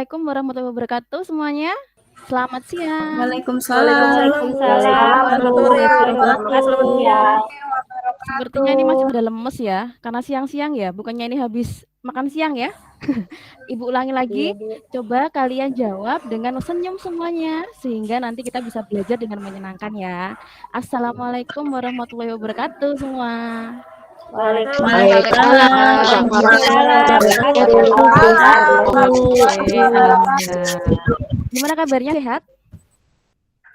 Assalamualaikum warahmatullahi wabarakatuh semuanya. Selamat siang. Waalaikumsalam. warahmatullahi wabarakatuh. Sepertinya ini masih pada lemes ya, karena siang-siang ya, bukannya ini habis makan siang ya. Ibu ulangi lagi, coba kalian jawab dengan senyum semuanya, sehingga nanti kita bisa belajar dengan menyenangkan ya. Assalamualaikum warahmatullahi wabarakatuh semua. Waalaikumsalam warahmatullahi Oke, alhamdulillah. Gimana kabarnya, sehat?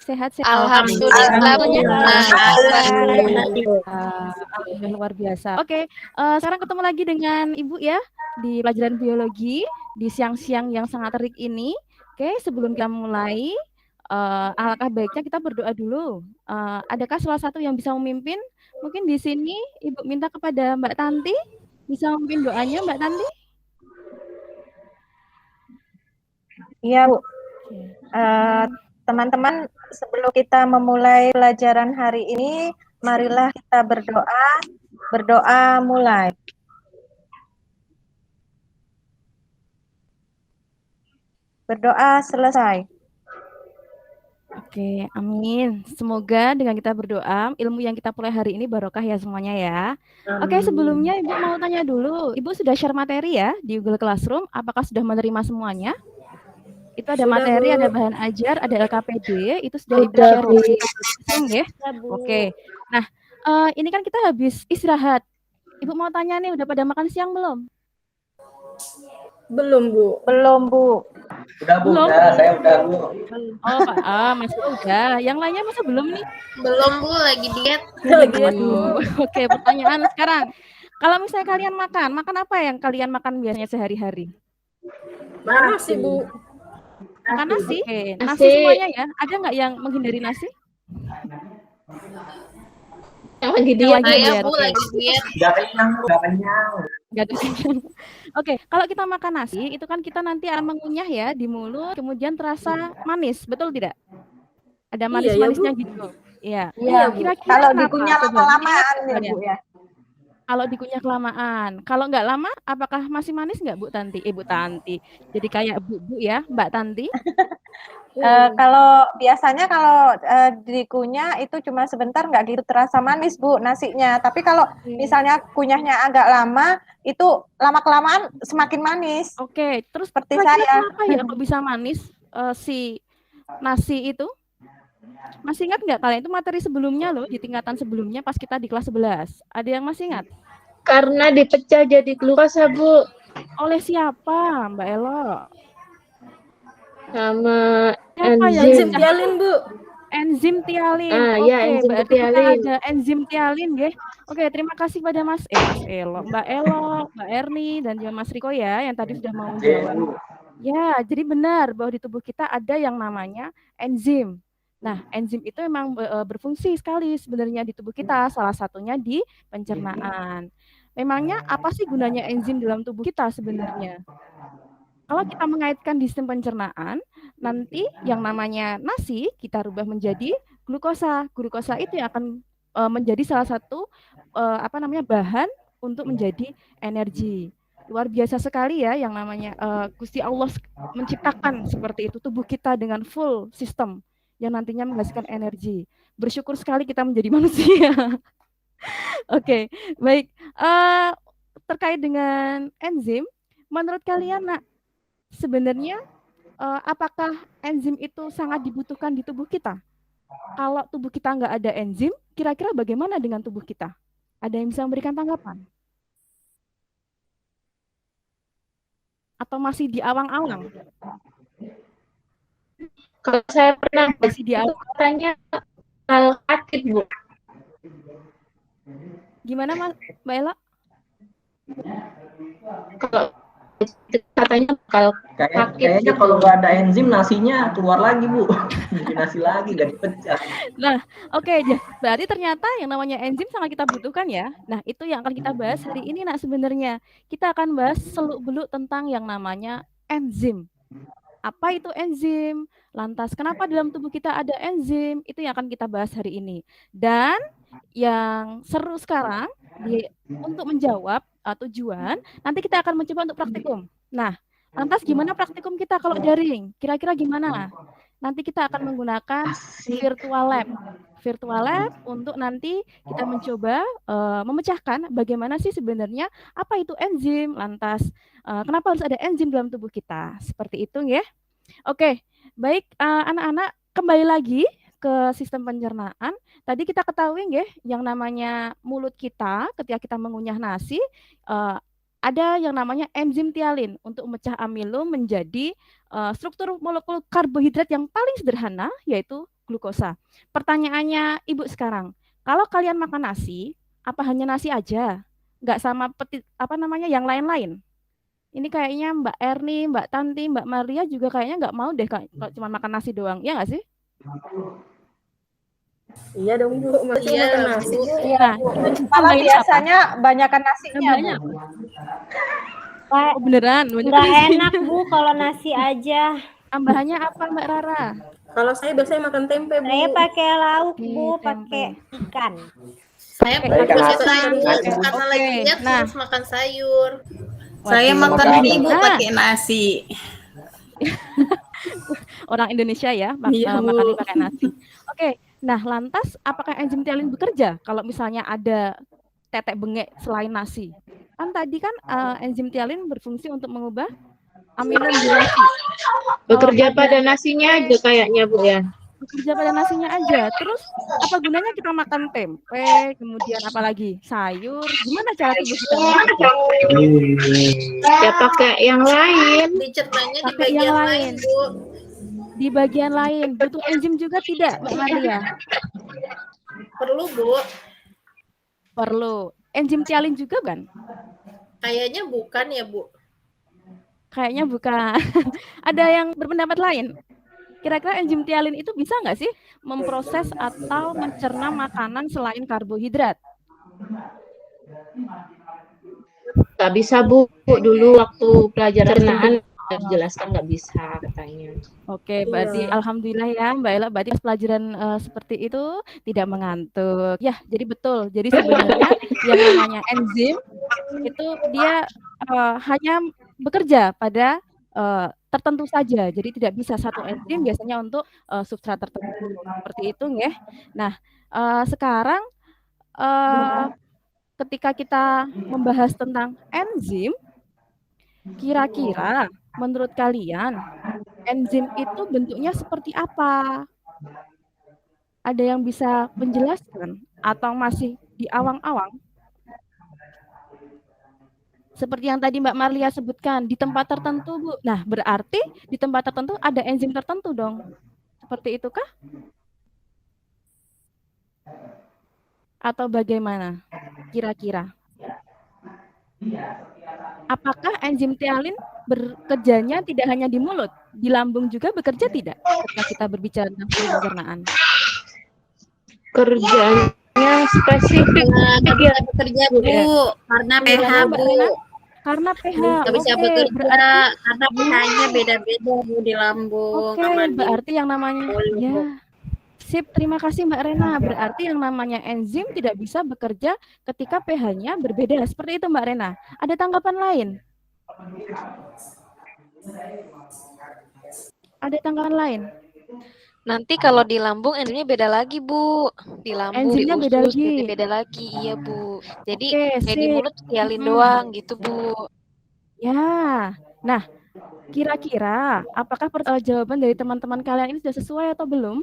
Sehat-sehat. Alhamdulillah luar biasa. Oke, sekarang ketemu lagi dengan Ibu ya di pelajaran biologi di siang-siang yang sangat terik ini. Oke, sebelum kita mulai, alangkah baiknya kita berdoa dulu. Adakah salah satu yang bisa memimpin? Mungkin di sini Ibu minta kepada Mbak Tanti bisa memimpin doanya, Mbak Tanti. Iya, Bu. Teman-teman, sebelum kita memulai pelajaran hari ini, marilah kita berdoa. Berdoa mulai. Berdoa selesai. Oke, amin. Semoga dengan kita berdoa, ilmu yang kita mulai hari ini barokah ya semuanya ya. Oke, sebelumnya Ibu mau tanya dulu, Ibu sudah share materi ya di Google Classroom, apakah sudah menerima semuanya? Itu ada materi, ada bahan ajar, ada LKPD, itu sudah Ibu share di Zoom ya? Oke, nah ini kan kita habis istirahat. Ibu mau tanya nih, udah pada makan siang belum? Belum, Bu. Udah, Bu. Belum? Udah, saya udah, Bu. Oh, Mas udah. Yang lainnya masa belum nih? Belum, Bu, lagi diet. Oke, pertanyaan sekarang. Kalau misalnya kalian makan apa yang kalian makan biasanya sehari-hari? Nasi, Bu. Makan nasi? Oke, nasi semuanya ya? Ada nggak yang menghindari nasi? Yang lagi diet. Saya, Bu, lagi diet. Udah kenyang, Bu. Udah kenyang. Oke, kalau kita makan nasi, itu kan kita nanti akan mengunyah ya di mulut, kemudian terasa manis, betul tidak? Ada manis-manisnya gitu. Iya. Kira-kira Kalau kenapa? dikunyah lama-lamaan ya, Bu ya. Kalau dikunyah kelamaan. Kalau nggak lama, apakah masih manis nggak, Bu Tanti? Bu Tanti. Jadi kayak Bu ya, Mbak Tanti. Kalau biasanya kalau dikunyah itu cuma sebentar, nggak gitu terasa manis, Bu, nasinya. Tapi kalau misalnya kunyahnya agak lama, itu lama-kelamaan semakin manis. Oke, terus seperti saya. Kenapa ya kok bisa manis si nasi itu? Masih ingat nggak kalian itu materi sebelumnya loh, di tingkatan sebelumnya pas kita di kelas 11. Ada yang masih ingat? Karena dipecah jadi glukosa, Bu. Oleh siapa, Mbak Elo? Sama enzim tialin, Bu. Enzim tialin. Oke, enzim berarti tialin. Kita ada enzim tialin, ya. Oke, terima kasih pada Mas Elo, Mbak Elo, Mbak Erni, dan juga Mas Riko ya, yang tadi sudah mau menjawab. Ya, jadi benar bahwa di tubuh kita ada yang namanya enzim. Nah, enzim itu memang berfungsi sekali sebenarnya di tubuh kita, salah satunya di pencernaan. Memangnya apa sih gunanya enzim dalam tubuh kita sebenarnya? Kalau kita mengaitkan di sistem pencernaan, nanti yang namanya nasi kita rubah menjadi glukosa. Glukosa itu yang akan menjadi salah satu bahan untuk menjadi energi. Luar biasa sekali ya yang namanya Gusti Allah menciptakan seperti itu tubuh kita dengan full sistem yang nantinya menghasilkan energi. Bersyukur sekali kita menjadi manusia. Oke, baik. Terkait dengan enzim, menurut kalian, Nak, sebenarnya apakah enzim itu sangat dibutuhkan di tubuh kita? Kalau tubuh kita nggak ada enzim, kira-kira bagaimana dengan tubuh kita? Ada yang bisa memberikan tanggapan? Atau masih di awang-awang? Kalau saya pernah masih di awang, katanya kalau aktif, Bu. Gimana, Mbak Ella? Kalau katanya kalau kayaknya kalau nggak ada enzim nasinya keluar lagi, Bu. Jadi nasi lagi nggak dipecah. Nah, oke, berarti ternyata yang namanya enzim sangat kita butuhkan ya. Nah, itu yang akan kita bahas hari ini, Nak, sebenarnya. Kita akan bahas seluk-beluk tentang yang namanya enzim. Apa itu enzim? Lantas kenapa dalam tubuh kita ada enzim? Itu yang akan kita bahas hari ini. Dan yang seru sekarang untuk menjawab tujuan, nanti kita akan mencoba untuk praktikum. Nah, Lantas gimana praktikum kita kalau daring? Kira-kira gimana? Nanti kita akan menggunakan virtual lab. Virtual lab untuk nanti kita mencoba memecahkan bagaimana sih sebenarnya apa itu enzim, lantas kenapa harus ada enzim dalam tubuh kita. Seperti itu ya. Oke, baik anak-anak, kembali lagi ke sistem pencernaan. Tadi kita ketahui ya, yang namanya mulut kita ketika kita mengunyah nasi ada yang namanya enzim tialin untuk memecah amilo menjadi struktur molekul karbohidrat yang paling sederhana, yaitu glukosa. Pertanyaannya Ibu sekarang, kalau kalian makan nasi, apa hanya nasi aja? Nggak sama yang lain-lain? Ini kayaknya Mbak Erni, Mbak Tanti, Mbak Maria juga kayaknya nggak mau deh kalau cuma makan nasi doang, ya nggak sih? Iya dong Bu, masih Iya, makan nasi Bu. Bu. Nah, Malah biasanya banyakan nasinya. banyak. Bu. Oh, beneran? Banyak Nggak nasi. enak Bu kalau nasi aja. Tambahannya apa Mbak Rara? Kalau saya biasanya makan tempe Bu. Saya pakai lauk Oke, Bu, tempe. pakai ikan. Saya Oke, pakai nasi. sayur Nasi. karena Oke, lagi diet nah. harus makan sayur. Saya Waduh. makan mie Bu Nah. pakai nasi. Orang Indonesia ya, Iya, Bu. makannya pakai nasi. Oke, nah lantas apakah enzim tialin bekerja kalau misalnya ada tetek bengek selain nasi? Kan tadi kan enzim tialin berfungsi untuk mengubah amino menjadi nasi. Bekerja Kalau pada nasinya aja kayaknya Bu ya. bekerja pada nasinya aja. Terus apa gunanya kita makan tempe, kemudian apalagi sayur? Gimana cara tubuh kita bekerja? Ya pakai yang lain. Dicernanya di Pakai yang bagian lain. lain, Bu. Di bagian lain butuh enzim juga tidak, Mbak Maria? Perlu, Bu. Perlu. Enzim tialin juga kan? Kayaknya bukan ya, Bu. Kayaknya bukan. Ada yang berpendapat lain? Kira-kira enzim tialin itu bisa nggak sih memproses atau mencerna makanan selain karbohidrat? Nggak bisa Bu. Dulu waktu pelajaran pencernaan jelaskan nggak bisa katanya. Oke, berarti alhamdulillah ya Mbak Ella, berarti pas pelajaran seperti itu tidak mengantuk. Ya, jadi betul. Jadi sebenarnya yang namanya enzim itu dia hanya bekerja pada tertentu saja. Jadi tidak bisa satu enzim biasanya untuk substrat tertentu. Seperti itu ya. Nah, sekarang ketika kita membahas tentang enzim, kira-kira menurut kalian enzim itu bentuknya seperti apa? Ada yang bisa menjelaskan atau masih di awang-awang? Seperti yang tadi Mbak Marlia sebutkan, di tempat tertentu, Bu. Nah, berarti di tempat tertentu ada enzim tertentu dong. Seperti itukah? Atau bagaimana? Kira-kira. Apakah enzim tialin bekerjanya tidak hanya di mulut, di lambung juga bekerja tidak? Ketika kita berbicara tentang pencernaan. Kerjanya spesifik. Nggak bisa bekerja, Bu. Karena pH, Gimana, Mbak Bu. Rena? Karena pH. Nggak bisa Oke, bekerja berarti karena pH-nya beda-beda, Bu, di lambung. oke, sama di berarti yang namanya mulut. ya. Sip, terima kasih Mbak Rena. Berarti yang namanya enzim tidak bisa bekerja ketika pH-nya berbeda. Seperti itu Mbak Rena. Ada tanggapan lain? Ada tanggapan lain? Nanti kalau di lambung enzimnya beda lagi, Bu. Di lambung, Enzimnya di beda usus, lagi. jadi beda lagi. Iya, Bu. Jadi Oke, kayak di sip. mulut tialin doang gitu, Bu. Ya. Nah, kira-kira apakah jawaban dari teman-teman kalian ini sudah sesuai atau belum?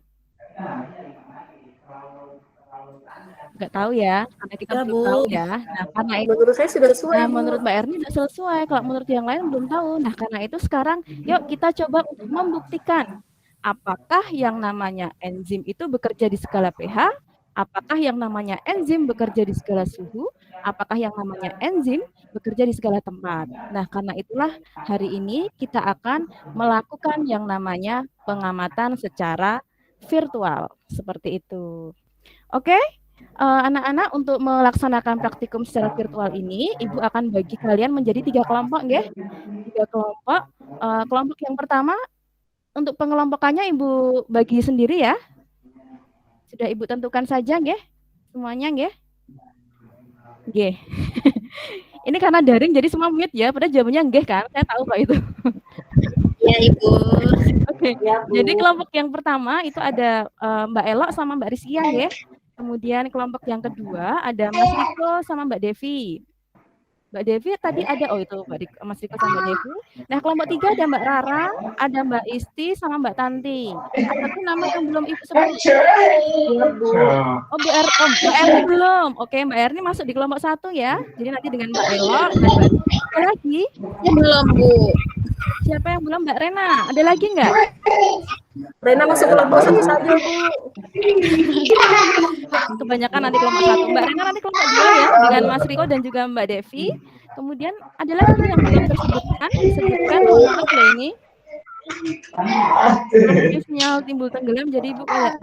Nggak tahu ya, karena kita Ya, belum Bu. tahu ya. Nah, karena itu, Menurut saya sudah sesuai nah Bu. menurut Mbak Erni sudah sesuai. Kalau menurut yang lain belum tahu. Nah, karena itu sekarang yuk kita coba untuk membuktikan apakah yang namanya enzim itu bekerja di skala pH, apakah yang namanya enzim bekerja di skala suhu, apakah yang namanya enzim bekerja di skala tempat. Nah, karena itulah hari ini kita akan melakukan yang namanya pengamatan secara virtual. Seperti itu. Oke, anak-anak, untuk melaksanakan praktikum secara virtual ini, Ibu akan bagi kalian menjadi 3 kelompok, nggih. 3 kelompok. Kelompok yang pertama, untuk pengelompokannya Ibu bagi sendiri ya. Sudah Ibu tentukan saja, nggih. Semuanya, nggih. Nggih. Ini karena daring jadi semua mute ya, padahal jawabannya nggih kan? Saya tahu kok itu. Ya, Ibu. Oke. Jadi kelompok yang pertama itu ada Mbak Elok sama Mbak Rizkia ya. Kemudian kelompok yang kedua ada Mas Riko sama Mbak Devi. Mbak Devi tadi ada, oh itu Mas Riko sama Mbak Devi. Nah kelompok 3 ada Mbak Rara, ada Mbak Isti sama Mbak Tanti. Ada tuh nama yang belum Ibu sebut. Oh Mbak Erni belum. Oke Mbak Erni masuk di kelompok 1 ya. Jadi nanti dengan Mbak Elok dan Mbak ada lagi. Belum, Bu. Siapa yang belum? Mbak Rena. Ada lagi nggak? Rena masuk kelompok 1 saja, Bu. Kebanyakan nanti kelompok 1. Mbak Rena nanti kelompok 2 ya, dengan Mas Riko dan juga Mbak Devi. Kemudian ada lagi yang belum disebutkan untuk loh ini. Sinyal timbul tenggelam, jadi Ibu kayak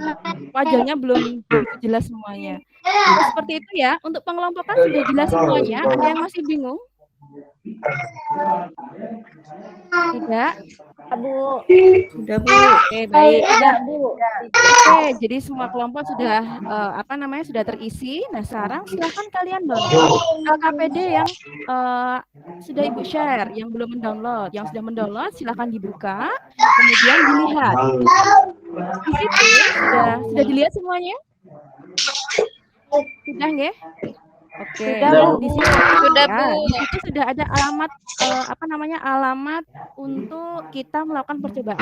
wajahnya belum jelas semuanya. Nah, seperti itu ya. Untuk pengelompokan sudah jelas semuanya. Ada yang masih bingung? Tidak? Bu. Udah, Bu. Oke, baik. Tidak, Bu. Oke, jadi semua kelompok sudah sudah terisi. Nah, sekarang silakan kalian download LKPD yang sudah Ibu share, yang belum mendownload. Yang sudah mendownload silakan dibuka, kemudian dilihat. Di situ sudah dilihat semuanya? Sudah nggih? Oke, di situ Sudah, ya, Bu. di situ sudah ada alamat alamat untuk kita melakukan percobaan.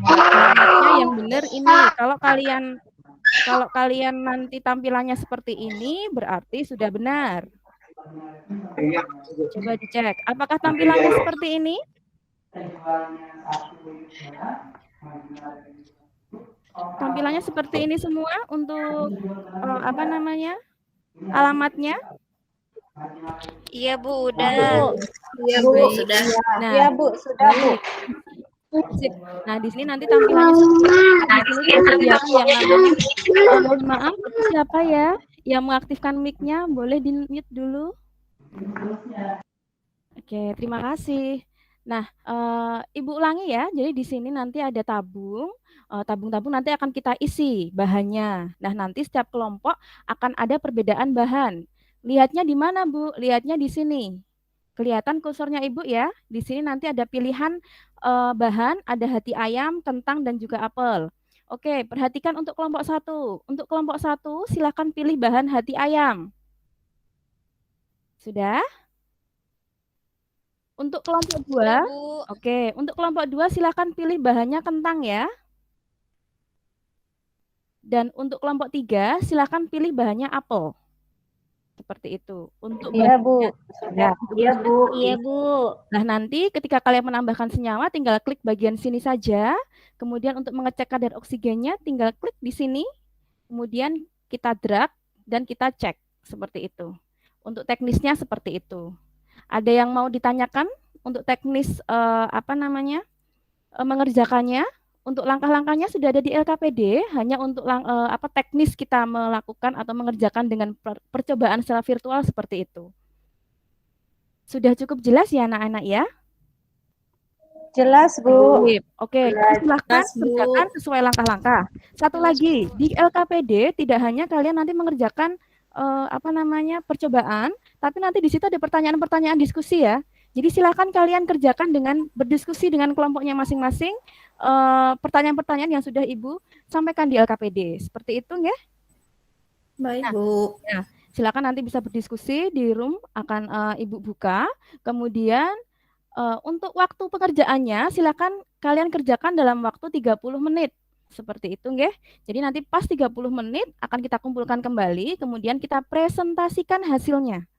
Alamatnya yang benar ini. Kalau kalian nanti tampilannya seperti ini berarti sudah benar. Coba dicek. Apakah tampilannya seperti ini? Tampilannya seperti ini semua untuk alamatnya? Iya, Bu, udah. Iya, Bu, sudah. Nah, Iya, Bu, sudah, Bu. sip. Nah, di sini nanti tampilannya seperti ini. Di sini disediakan yang namanya mohon maaf, siapa ya yang mengaktifkan mic-nya? Boleh di-mute dulu. Oke, terima kasih. Nah, Ibu ulangi ya. Jadi di sini nanti ada tabung. Tabung-tabung nanti akan kita isi bahannya. Nah, nanti setiap kelompok akan ada perbedaan bahan. Lihatnya di mana, Bu? Lihatnya di sini. Kelihatan kursornya Ibu ya. Di sini nanti ada pilihan bahan, ada hati ayam, kentang, dan juga apel. Oke, perhatikan untuk kelompok 1. Untuk kelompok 1, silakan pilih bahan hati ayam. Sudah? Untuk kelompok 2, oke. Untuk kelompok 2, silakan pilih bahannya kentang ya. Dan untuk kelompok 3, silakan pilih bahannya apel. Seperti itu. Untuk Iya, Bu. ya, Iya, Bu. Iya, Bu. Nah, nanti ketika kalian menambahkan senyawa, tinggal klik bagian sini saja. Kemudian untuk mengecek kadar oksigennya, tinggal klik di sini. Kemudian kita drag dan kita cek. Seperti itu. Untuk teknisnya seperti itu. Ada yang mau ditanyakan untuk teknis mengerjakannya? Untuk langkah-langkahnya sudah ada di LKPD, hanya untuk teknis kita melakukan atau mengerjakan dengan percobaan secara virtual seperti itu. Sudah cukup jelas ya anak-anak ya? Jelas, Bu. Oke, silahkan kerjakan sesuai langkah-langkah. Satu lagi, di LKPD tidak hanya kalian nanti mengerjakan percobaan, tapi nanti di situ ada pertanyaan-pertanyaan diskusi ya. Jadi silakan kalian kerjakan dengan berdiskusi dengan kelompoknya masing-masing, pertanyaan-pertanyaan yang sudah Ibu sampaikan di LKPD. Seperti itu ya? Baik, Bu. Nah, silakan nanti bisa berdiskusi di room akan Ibu buka. Kemudian untuk waktu pengerjaannya silakan kalian kerjakan dalam waktu 30 menit. Seperti itu nggih. Jadi nanti pas 30 menit akan kita kumpulkan kembali, kemudian kita presentasikan hasilnya.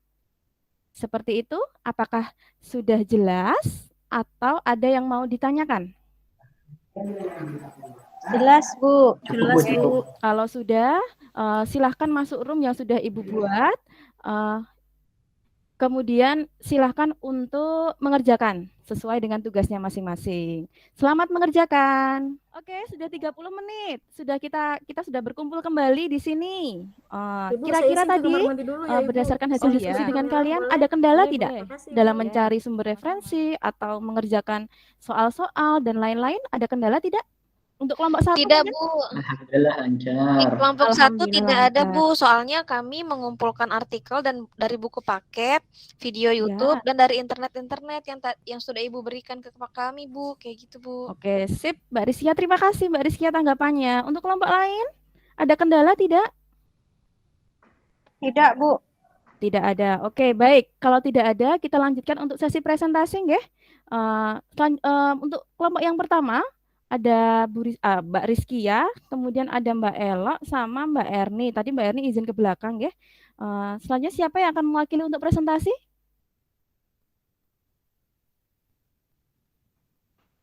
Seperti itu, apakah sudah jelas atau ada yang mau ditanyakan? Jelas, Bu. Jelas, Bu. Kalau sudah, silahkan masuk room yang sudah Ibu buat. Kemudian silahkan untuk mengerjakan sesuai dengan tugasnya masing-masing. Selamat mengerjakan. Oke, sudah 30 menit. Kita sudah berkumpul kembali di sini. Kira-kira tadi berdasarkan hasil diskusi dengan kalian ada kendala tidak dalam mencari sumber referensi atau mengerjakan soal-soal dan lain-lain? Ada kendala tidak? Untuk kelompok 1 Tidak, mungkin? Bu. Alhamdulillah Di lancar. kelompok 1 Alhamdulillah tidak ada, lancar. Bu. Soalnya kami mengumpulkan artikel dan dari buku paket, video Ya. YouTube, dan dari internet-internet yang sudah Ibu berikan ke kami, Bu. Kayak gitu, Bu. Oke, sip. Mbak Rizkia, terima kasih Mbak Rizkia tanggapannya. Untuk kelompok lain, ada kendala tidak? Tidak, Bu. Tidak ada. Oke, baik. Kalau tidak ada, kita lanjutkan untuk sesi presentasi, nggih. Untuk kelompok yang pertama, ada Mbak Rizkia, kemudian ada Mbak Elok, sama Mbak Erni. Tadi Mbak Erni izin ke belakang, nggih. Selanjutnya siapa yang akan mewakili untuk presentasi?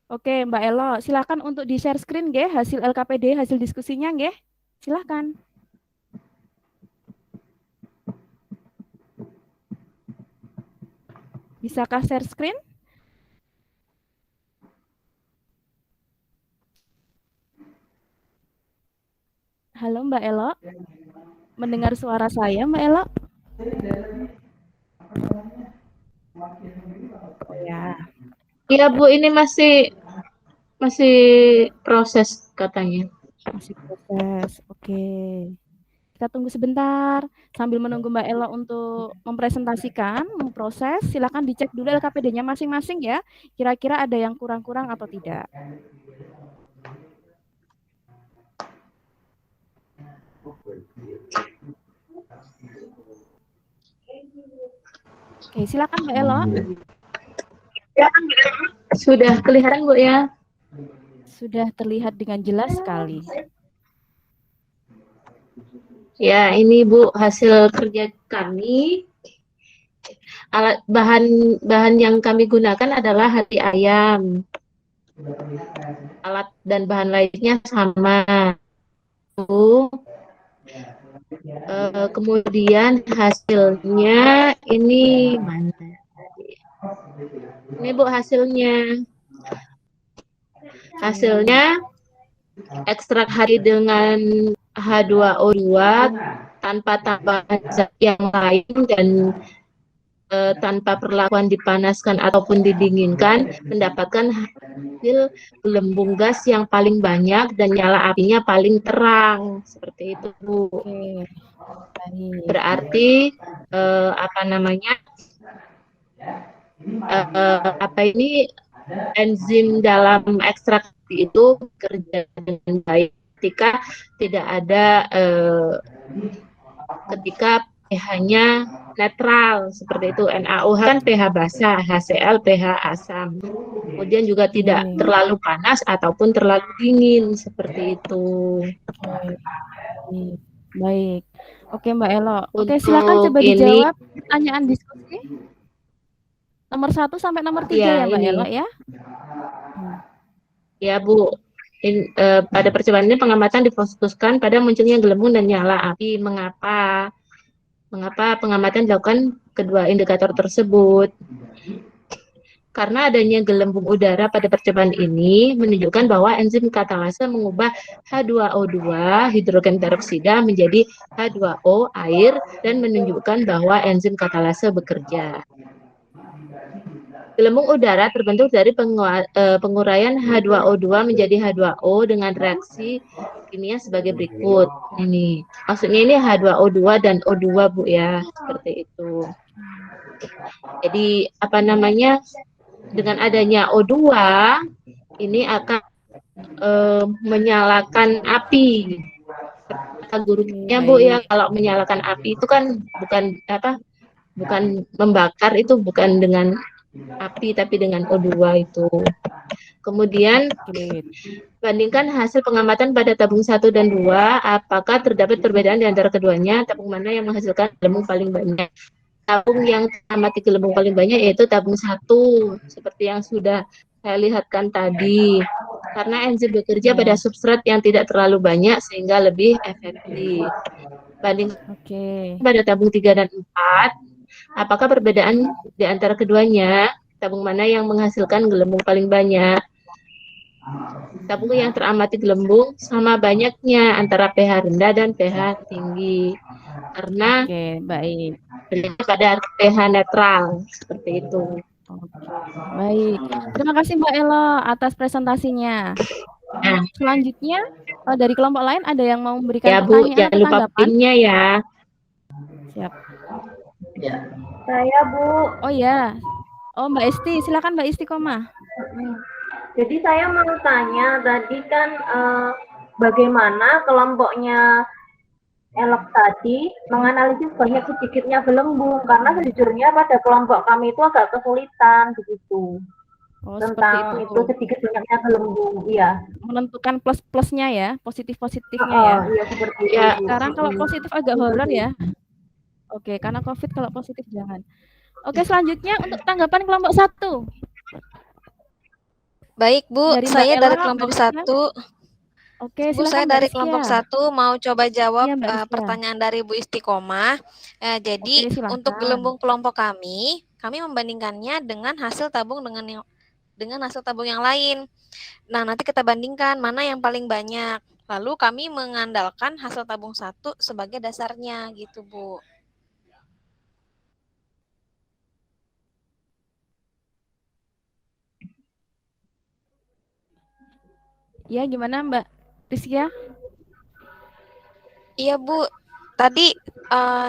Oke, Mbak Elok, silakan untuk di-share screen, nggih, hasil LKPD, hasil diskusinya, nggih. Silakan. Bisakah share screen? Halo Mbak Elok, mendengar suara saya Mbak Elok? Ya. Iya Bu, ini masih proses katanya. Masih proses, oke. Kita tunggu sebentar. Sambil menunggu Mbak Elok untuk mempresentasikan, memproses, silakan dicek dulu LKPD-nya masing-masing ya. Kira-kira ada yang kurang-kurang atau tidak. Oke, silakan Mbak Elok. Sudah kelihatan Bu ya? Sudah terlihat dengan jelas sekali. Ya, ini Bu hasil kerja kami. Alat bahan yang kami gunakan adalah hati ayam. Alat dan bahan lainnya sama. Bu. Kemudian hasilnya ini mana? Ini Bu hasilnya. Hasilnya ekstrak hari dengan H2O2 tanpa tambahan zat yang lain dan tanpa perlakuan dipanaskan ataupun didinginkan, mendapatkan hasil gelembung gas yang paling banyak dan nyala apinya paling terang. Seperti itu, Bu. Oke. Baik. Berarti enzim dalam ekstrak itu bekerja dengan baik ketika tidak ada ketika pH-nya netral seperti itu. NaOH kan pH basah, HCl pH asam. Kemudian juga tidak terlalu panas ataupun terlalu dingin seperti itu. Baik. Oke Mbak Elok. Oke, Untuk silakan coba ini, dijawab pertanyaan diskusi. Nomor 1 sampai nomor 3 ya Mbak Elok ya. Ya Bu, pada percobaan ini pengamatan difokuskan pada munculnya gelembung dan nyala api. Mengapa pengamatan dilakukan kedua indikator tersebut? Karena adanya gelembung udara pada percobaan ini menunjukkan bahwa enzim katalase mengubah H2O2 hidrogen peroksida menjadi H2O air dan menunjukkan bahwa enzim katalase bekerja. Gelembung udara terbentuk dari penguraian H2O2 menjadi H2O dengan reaksi kimia sebagai berikut. Ini maksudnya ini H2O2 dan O2 Bu ya, seperti itu. Jadi dengan adanya O2 ini akan menyalakan api. Kata gurunya Bu ya, kalau menyalakan api itu kan bukan membakar, itu bukan dengan api tapi dengan O2 itu. Kemudian bandingkan hasil pengamatan pada tabung 1 dan 2, apakah terdapat perbedaan di antara keduanya, tabung mana yang menghasilkan gelembung paling banyak. Tabung yang mengamati gelembung paling banyak yaitu tabung 1, seperti yang sudah saya lihatkan tadi. Karena enzim bekerja pada substrat yang tidak terlalu banyak sehingga lebih efektif. Bandingkan pada tabung 3 dan 4, apakah perbedaan di antara keduanya, tabung mana yang menghasilkan gelembung paling banyak? Tabung yang teramati gelembung sama banyaknya antara pH rendah dan pH tinggi. Karena pada pH netral, seperti itu. Baik, terima kasih Mbak Elo atas presentasinya. Nah, Selanjutnya dari kelompok lain ada yang mau memberikan ya Bu, pertanyaan jangan atau lupa tanggapan? pinnya ya. Siap. Ya. Saya, Bu. Oh ya. Oh Mbak Esti, silakan Mbak Istiqomah. Jadi saya mau tanya tadi kan bagaimana kelompoknya Elok tadi menganalisis banyak sedikitnya gelembung, karena sejujurnya pada kelompok kami itu agak kesulitan begitu. Oh, Tentang itu sedikit banyaknya gelembung, iya. Menentukan plus-plusnya ya, positif-positifnya ya. Iya seperti itu. Ya, Sekarang kalau positif agak horor ya. Oke, karena COVID kalau positif jangan. Oke, selanjutnya untuk tanggapan kelompok 1. Baik, Bu. Dari Mbak Saya Ella, dari Mbak kelompok Rizka. 1. Oke, Bu, silakan saya Mbak dari Rizkia. kelompok 1 mau coba jawab Iya, Mbak Rizkia. pertanyaan dari Bu Istiqomah. Jadi Oke, untuk silakan. gelembung kelompok kami membandingkannya dengan hasil tabung dengan hasil tabung yang lain. Nah, nanti kita bandingkan mana yang paling banyak. Lalu kami mengandalkan hasil tabung 1 sebagai dasarnya gitu, Bu. Ya, gimana Mbak Rizkia? Iya, Bu. Tadi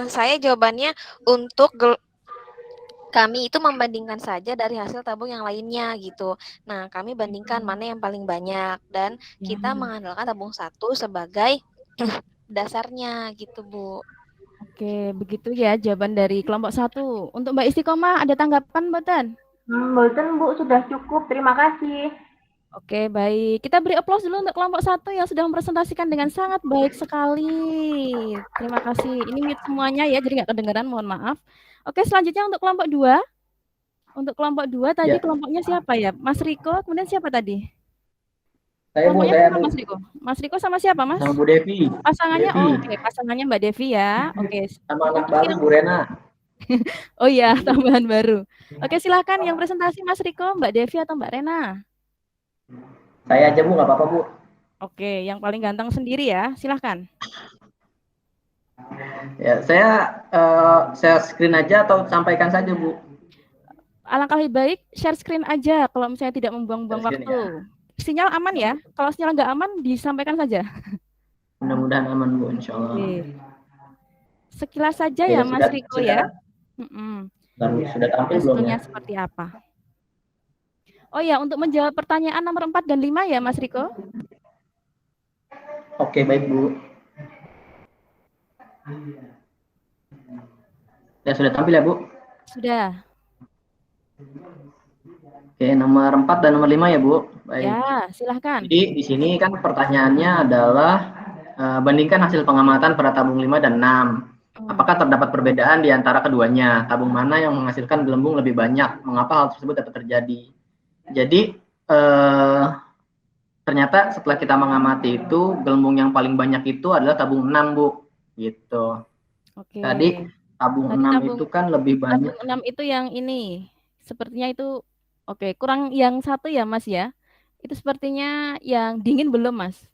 saya jawabannya untuk kami itu membandingkan saja dari hasil tabung yang lainnya gitu. Nah, kami bandingkan mana yang paling banyak dan kita mengandalkan tabung 1 sebagai dasarnya gitu, Bu. Oke, begitu ya jawaban dari kelompok 1. Untuk Mbak Istiqomah ada tanggapan mboten? Mboten, Bu, sudah cukup. Terima kasih. Oke, baik. Kita beri aplaus dulu untuk kelompok 1 yang sudah mempresentasikan dengan sangat baik sekali. Terima kasih. Ini mute semuanya ya, jadi nggak kedengeran, mohon maaf. Oke, selanjutnya untuk kelompok 2. Untuk kelompok 2 tadi kelompoknya siapa ya? Mas Riko, kemudian siapa tadi? Saya, Bu, Kelompoknya saya, siapa, Bu. Mas Riko? Mas Riko sama siapa, Mas? Sama Bu Devi. Pasangannya, Devi. oke, pasangannya Mbak Devi ya. Oke. Sama anak baru, Bu Rena. Oh iya, tambahan baru. Oke, silakan yang presentasi Mas Riko, Mbak Devi atau Mbak Rena? Saya aja, Bu, nggak apa-apa, Bu. Oke, yang paling ganteng sendiri ya, silakan. Ya, saya screen aja atau sampaikan saja, Bu? Alangkah lebih baik share screen aja kalau misalnya tidak membuang-buang waktu. Ya. Sinyal aman ya? Kalau sinyal nggak aman, disampaikan saja. Mudah-mudahan aman, Bu, insya Allah. Oke. Sekilas saja ya, Mas Riko ya. Sudah tampil belum ya? Seperti apa? Oh ya, untuk menjawab pertanyaan nomor 4 dan 5 ya, Mas Riko. Oke, baik, Bu. Ya, sudah tampil ya, Bu? Sudah. Oke, nomor 4 dan nomor 5 ya, Bu? Baik. Ya, silahkan. Jadi, di sini kan pertanyaannya adalah bandingkan hasil pengamatan pada tabung 5 dan 6. Apakah terdapat perbedaan di antara keduanya? Tabung mana yang menghasilkan gelembung lebih banyak? Mengapa hal tersebut dapat terjadi? Jadi ternyata setelah kita mengamati itu gelembung yang paling banyak itu adalah tabung 6, Bu. Gitu. Oke. Tadi tabung 6 itu kan lebih banyak. Tabung 6 itu yang ini. Sepertinya itu oke, kurang yang satu ya, Mas ya. Itu sepertinya yang dingin belum, Mas?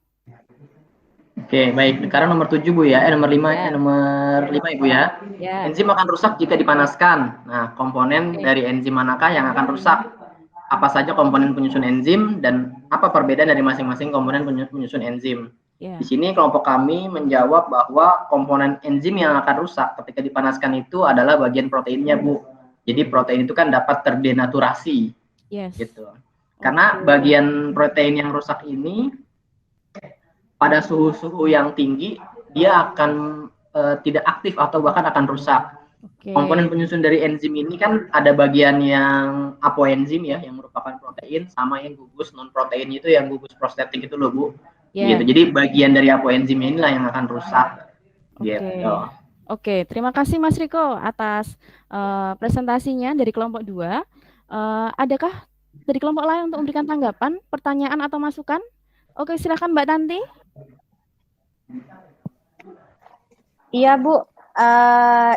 Oke, baik. Sekarang nomor 7, Bu ya. Nomor 5 ya. Nomor 5 Ibu ya. Ya. Enzim akan rusak jika dipanaskan. Nah, komponen dari enzim manakah yang akan rusak? Apa saja komponen penyusun enzim dan apa perbedaan dari masing-masing komponen penyusun enzim? Yeah. Di sini kelompok kami menjawab bahwa komponen enzim yang akan rusak ketika dipanaskan itu adalah bagian proteinnya, Bu. Jadi protein itu kan dapat terdenaturasi. Yes. Gitu. Karena bagian protein yang rusak ini pada suhu-suhu yang tinggi dia akan tidak aktif atau bahkan akan rusak. Komponen penyusun dari enzim ini kan ada bagian yang apoenzim ya, yang merupakan protein, sama yang gugus non protein itu yang gugus prostetik itu loh, Bu. Gitu. Jadi bagian dari apoenzim inilah yang akan rusak. Gitu. Oke, terima kasih Mas Riko atas presentasinya dari kelompok 2. Adakah dari kelompok lain untuk memberikan tanggapan, pertanyaan atau masukan? Oke, silakan Mbak Tanti. Iya, Bu.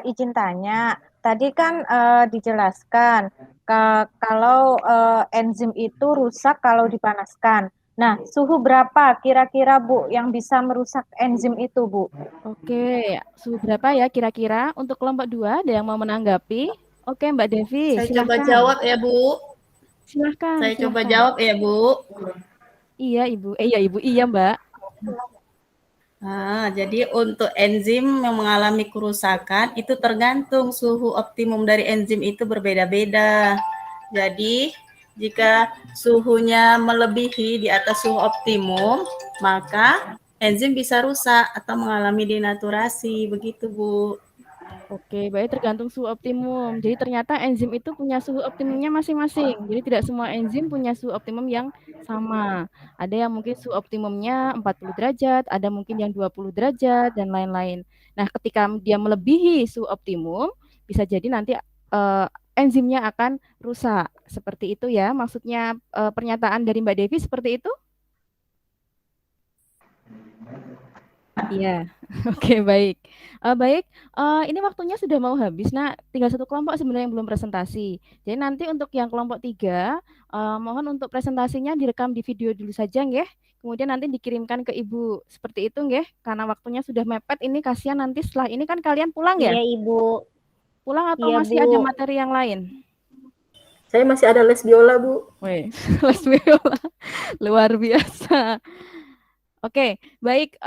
Izin tanya, tadi kan dijelaskan kalau enzim itu rusak kalau dipanaskan. Nah, suhu berapa kira-kira, Bu, yang bisa merusak enzim itu, Bu? Oke, suhu berapa ya kira-kira? Untuk kelompok 2 ada yang mau menanggapi? Oke, Mbak Devi, Saya silahkan. coba jawab ya, Bu. Silahkan. Saya coba jawab ya, Bu. Iya, Ibu. Iya, Ibu. Iya, Mbak. Jadi untuk enzim yang mengalami kerusakan itu tergantung suhu optimum dari enzim itu berbeda-beda. Jadi jika suhunya melebihi di atas suhu optimum, maka enzim bisa rusak atau mengalami denaturasi, begitu Bu. Oke, baik tergantung suhu optimum. Jadi ternyata enzim itu punya suhu optimumnya masing-masing. Jadi tidak semua enzim punya suhu optimum yang sama. Ada yang mungkin suhu optimumnya 40 derajat, ada mungkin yang 20 derajat, dan lain-lain. Nah, ketika dia melebihi suhu optimum, bisa jadi nanti enzimnya akan rusak. Seperti itu ya, maksudnya pernyataan dari Mbak Devi seperti itu? Iya, oke baik. Baik, ini waktunya sudah mau habis. Nah, tinggal satu kelompok sebenarnya yang belum presentasi. Jadi nanti untuk yang kelompok 3, mohon untuk presentasinya direkam di video dulu saja, nggih. Kemudian nanti dikirimkan ke Ibu. Seperti itu, nggih. Karena waktunya sudah mepet, ini kasihan nanti setelah ini kan kalian pulang ya? Iya, Ibu. Pulang atau Iya, masih Bu. ada materi yang lain? Saya masih ada les biola, Bu. Wih, les biola. Luar biasa. Oke, baik.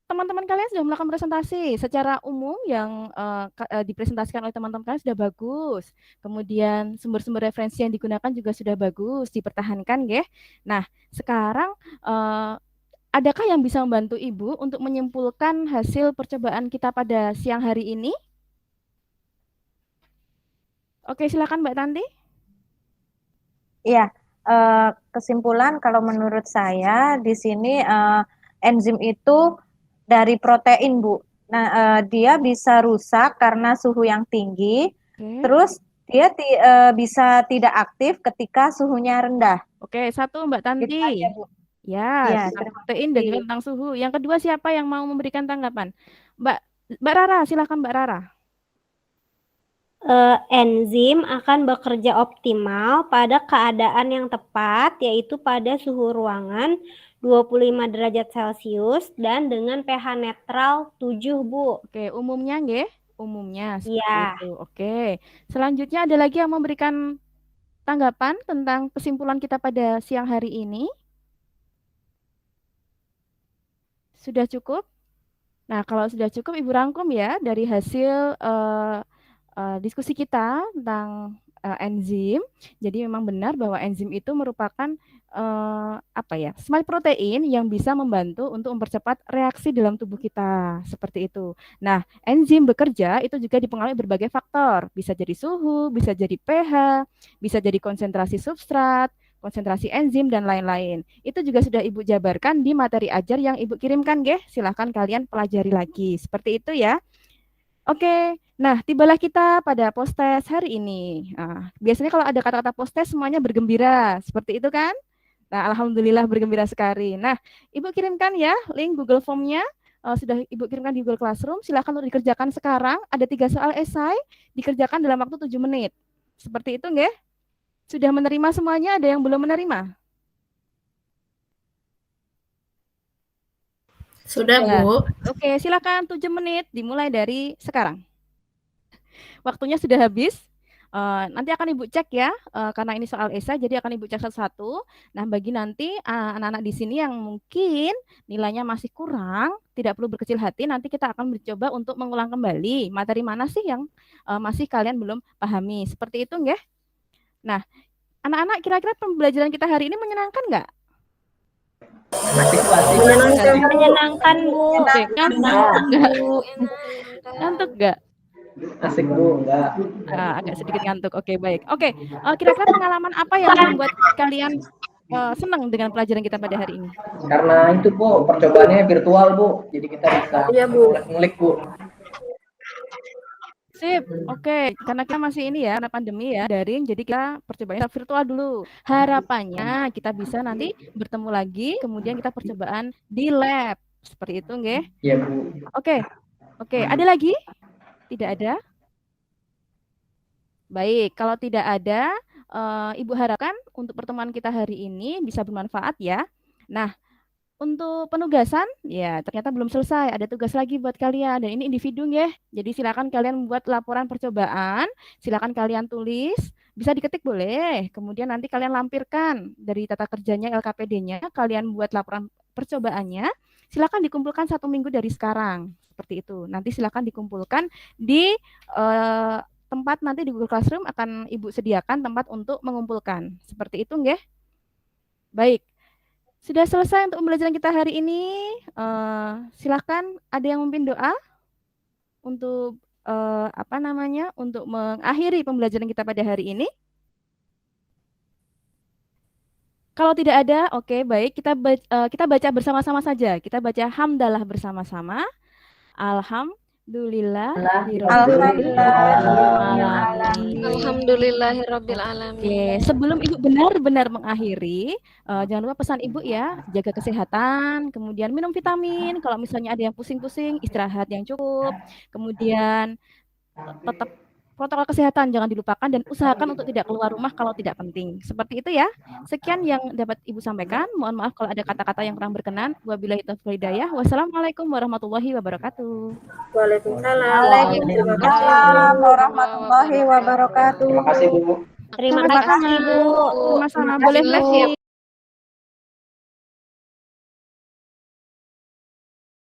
Teman-teman kalian sudah melakukan presentasi secara umum yang dipresentasikan oleh teman-teman kalian sudah bagus. Kemudian sumber-sumber referensi yang digunakan juga sudah bagus, dipertahankan, nggih. Nah, sekarang adakah yang bisa membantu Ibu untuk menyimpulkan hasil percobaan kita pada siang hari ini? Oke, silakan Mbak Tanti. Iya, kesimpulan kalau menurut saya di sini enzim itu dari protein, Bu. Nah, dia bisa rusak karena suhu yang tinggi. Terus dia bisa tidak aktif ketika suhunya rendah. Oke, satu Mbak Tanti. Gitu aja, Bu. Ya, tentang protein dan juga tentang suhu. Yang kedua siapa yang mau memberikan tanggapan? Mbak Rara, silakan Mbak Rara. Enzim akan bekerja optimal pada keadaan yang tepat, yaitu pada suhu ruangan 25 derajat Celcius dan dengan pH netral 7, Bu. Oke, umumnya nggih? Umumnya seperti Iya. itu. Oke. Selanjutnya ada lagi yang memberikan tanggapan tentang kesimpulan kita pada siang hari ini? Sudah cukup? Nah, kalau sudah cukup Ibu rangkum ya dari hasil diskusi kita tentang enzim. Jadi memang benar bahwa enzim itu merupakan smart protein yang bisa membantu untuk mempercepat reaksi dalam tubuh kita seperti itu. Nah, enzim bekerja itu juga dipengaruhi berbagai faktor. Bisa jadi suhu, bisa jadi pH, bisa jadi konsentrasi substrat, konsentrasi enzim dan lain-lain. Itu juga sudah Ibu jabarkan di materi ajar yang Ibu kirimkan, nggih. Silahkan kalian pelajari lagi. Seperti itu ya. Oke, nah tibalah kita pada post-test hari ini. Nah, biasanya kalau ada kata-kata post-test semuanya bergembira, seperti itu kan? Nah, alhamdulillah bergembira sekali. Nah, Ibu kirimkan ya link Google Form-nya. Sudah Ibu kirimkan di Google Classroom. Silakan untuk dikerjakan sekarang. Ada 3 soal esai, dikerjakan dalam waktu 7 menit. Seperti itu nggih? Sudah menerima semuanya? Ada yang belum menerima? Sudah, Bu. Oke, silakan 7 menit dimulai dari sekarang. Waktunya sudah habis. Nanti akan Ibu cek ya, karena ini soal esai, jadi akan Ibu cek satu-satu. Nah, bagi nanti anak-anak di sini yang mungkin nilainya masih kurang, tidak perlu berkecil hati, nanti kita akan mencoba untuk mengulang kembali materi mana sih yang masih kalian belum pahami. Seperti itu nggih? Nah, anak-anak kira-kira pembelajaran kita hari ini menyenangkan nggak? Menyenangkan, Bu. Ngantuk nggak? Asik, Bu. Enggak. Agak sedikit ngantuk. Oke, baik. Oke, kira-kira pengalaman apa yang membuat kalian senang dengan pelajaran kita pada hari ini? Karena itu, Bu, percobaannya virtual, Bu. Jadi kita bisa ngulik, Bu. Sip, oke. Karena kita masih ini ya, karena pandemi ya, daring, jadi kita percobaan virtual dulu. Harapannya kita bisa nanti bertemu lagi, kemudian kita percobaan di lab. Seperti itu, nggih? Iya, Bu. Oke, ada lagi? Tidak ada? Baik, kalau tidak ada, Ibu harapkan untuk pertemuan kita hari ini bisa bermanfaat ya. Nah, Untuk penugasan, ya ternyata belum selesai. Ada tugas lagi buat kalian dan ini individu ya. Jadi silakan kalian membuat laporan percobaan, silakan kalian tulis, bisa diketik boleh. Kemudian nanti kalian lampirkan dari tata kerjanya LKPD-nya, kalian buat laporan percobaannya. Silakan dikumpulkan 1 minggu dari sekarang. Seperti itu. Nanti silakan dikumpulkan di tempat nanti di Google Classroom akan Ibu sediakan tempat untuk mengumpulkan. Seperti itu nggih? Baik. Sudah selesai untuk pembelajaran kita hari ini. Silakan ada yang memimpin doa untuk untuk mengakhiri pembelajaran kita pada hari ini. Kalau tidak ada, oke, baik, kita baca bersama-sama saja. Kita baca hamdalah bersama-sama. Alhamdulillahirabbil alamin. Oke, sebelum Ibu benar-benar mengakhiri, jangan lupa pesan Ibu ya, jaga kesehatan, kemudian minum vitamin, kalau misalnya ada yang pusing-pusing, istirahat yang cukup, kemudian tetap protokol kesehatan jangan dilupakan dan usahakan untuk tidak keluar rumah kalau tidak penting. Seperti itu ya. Sekian yang dapat Ibu sampaikan. Mohon maaf kalau ada kata-kata yang kurang berkenan. Wabillahi taufiq wal hidayah. Wassalamualaikum warahmatullahi wabarakatuh. Waalaikumsalam warahmatullahi wabarakatuh. Terima kasih Bu. Terima kasih, Bu. Sama-sama. Boleh flash.